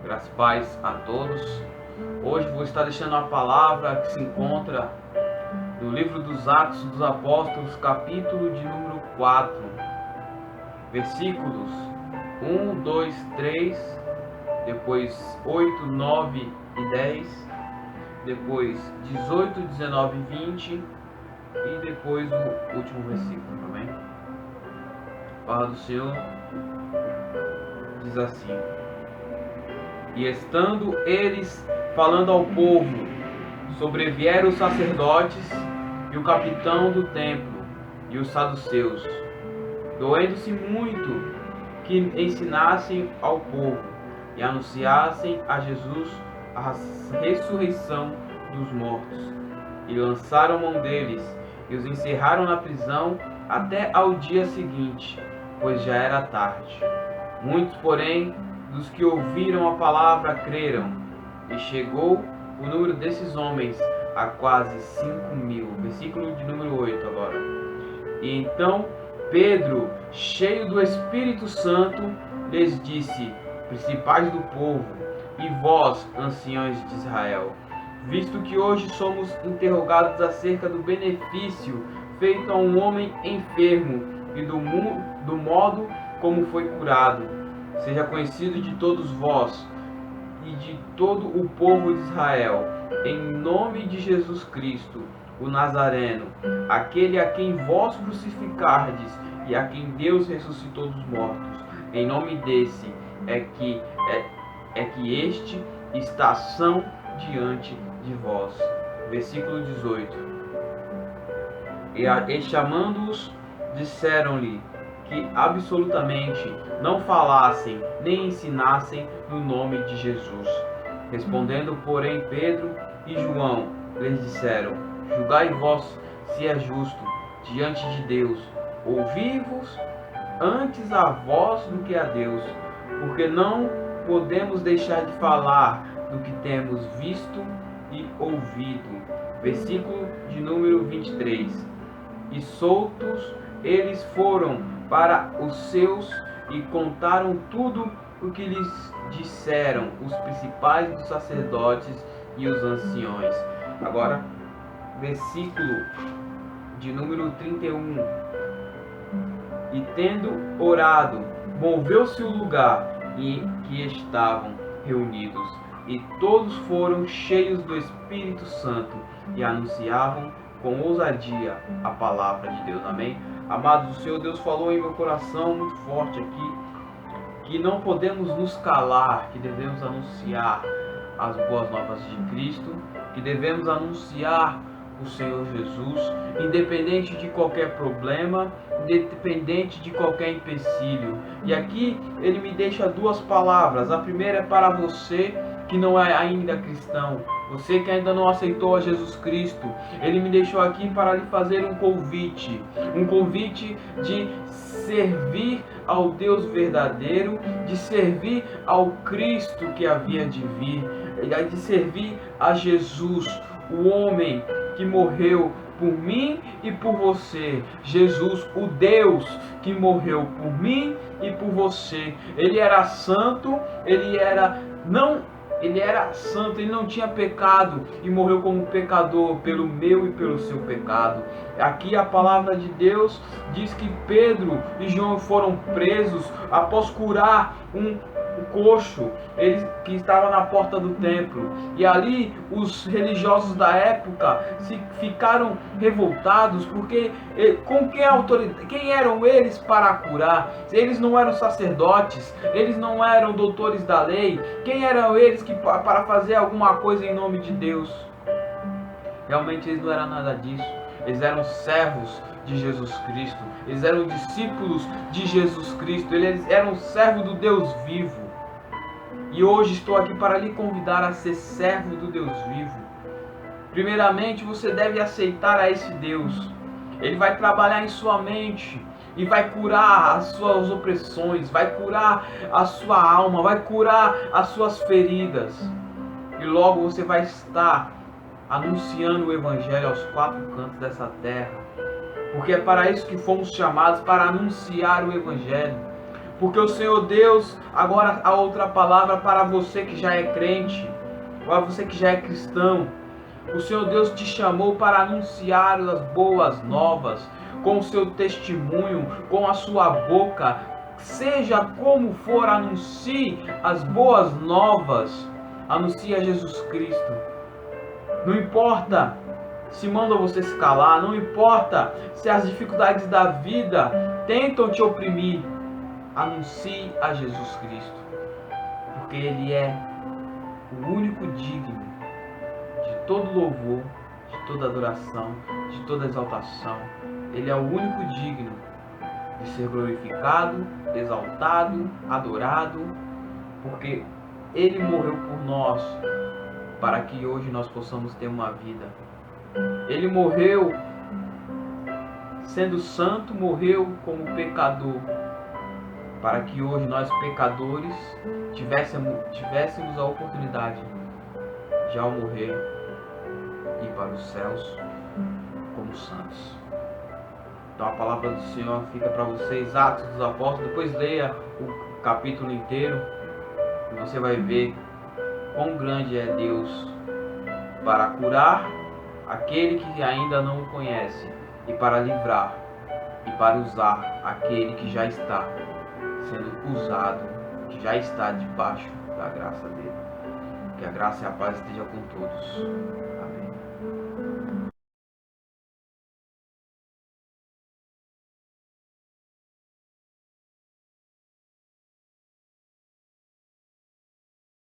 Graças e paz a todos. Hoje vou estar deixando uma palavra que se encontra no livro dos Atos dos Apóstolos, capítulo de número 4, versículos 1, 2, 3, depois 8, 9 e 10, depois 18, 19 e 20 e depois o último versículo, amém? A palavra do Senhor diz assim: E estando eles falando ao povo, sobrevieram os sacerdotes e o capitão do templo e os saduceus, doendo-se muito que ensinassem ao povo e anunciassem a Jesus a ressurreição dos mortos. E lançaram mão deles e os encerraram na prisão até ao dia seguinte, pois já era tarde. Muitos, porém, dos que ouviram a palavra creram, e chegou o número desses homens a quase 5.000. Versículo de número 8 agora. E então Pedro, cheio do Espírito Santo, lhes disse: Principais do povo, e vós, anciões de Israel, visto que hoje somos interrogados acerca do benefício feito a um homem enfermo e do modo como foi curado, seja conhecido de todos vós e de todo o povo de Israel, em nome de Jesus Cristo, o Nazareno, aquele a quem vós crucificardes e a quem Deus ressuscitou dos mortos. Em nome desse é que este está são diante de vós. Versículo 18. E chamando-os, disseram-lhe que absolutamente não falassem nem ensinassem no nome de Jesus. Respondendo, porém, Pedro e João lhes disseram: Julgai vós se é justo diante de Deus ouvir-vos antes a vós do que a Deus, porque não podemos deixar de falar do que temos visto e ouvido. Versículo de número 23. E soltos eles foram para os seus e contaram tudo o que lhes disseram os principais dos sacerdotes e os anciões. Agora, versículo de número 31. E tendo orado, moveu-se o lugar em que estavam reunidos, e todos foram cheios do Espírito Santo e anunciavam com ousadia a palavra de Deus. Amém? Amados, o Senhor Deus falou em meu coração muito forte aqui, que não podemos nos calar, que devemos anunciar as boas novas de Cristo, que devemos anunciar o Senhor Jesus, independente de qualquer problema, independente de qualquer empecilho. E aqui ele me deixa duas palavras. A primeira é para você que não é ainda cristão, você que ainda não aceitou a Jesus Cristo. Ele me deixou aqui para lhe fazer um convite de servir ao Deus verdadeiro, de servir ao Cristo que havia de vir, de servir a Jesus, o homem que morreu por mim e por você. Jesus, o Deus que morreu por mim e por você. Ele era santo, ele era santo, ele não tinha pecado e morreu como pecador pelo meu e pelo seu pecado. Aqui a palavra de Deus diz que Pedro e João foram presos após curar um coxo, ele que estava na porta do templo, e ali os religiosos da época ficaram revoltados, porque com que autoridade, quem eram eles para curar? Eles não eram sacerdotes, eles não eram doutores da lei, quem eram eles para fazer alguma coisa em nome de Deus? Realmente eles não eram nada disso, eles eram servos de Jesus Cristo, eles eram discípulos de Jesus Cristo, eles eram servos do Deus vivo. E hoje estou aqui para lhe convidar a ser servo do Deus vivo. Primeiramente, você deve aceitar a esse Deus. Ele vai trabalhar em sua mente e vai curar as suas opressões, vai curar a sua alma, vai curar as suas feridas. E logo você vai estar anunciando o Evangelho aos quatro cantos dessa terra. Porque é para isso que fomos chamados, para anunciar o Evangelho. Porque o Senhor Deus, agora a outra palavra para você que já é crente, para você que já é cristão, o Senhor Deus te chamou para anunciar as boas novas, com o seu testemunho, com a sua boca, seja como for, anuncie as boas novas, anuncie a Jesus Cristo. Não importa se mandam você se calar, não importa se as dificuldades da vida tentam te oprimir, anuncie a Jesus Cristo, porque Ele é o único digno de todo louvor, de toda adoração, de toda exaltação. Ele é o único digno de ser glorificado, exaltado, adorado, porque Ele morreu por nós, para que hoje nós possamos ter uma vida. Ele morreu sendo santo, morreu como pecador, para que hoje nós pecadores tivéssemos a oportunidade de, ao morrer, ir para os céus como santos. Então a palavra do Senhor fica para vocês, Atos dos Apóstolos. Depois leia o capítulo inteiro e você vai ver quão grande é Deus para curar aquele que ainda não o conhece, e para livrar e para usar aquele que já está sendo usado, que já está debaixo da graça dele. Que a graça e a paz esteja com todos. Amém.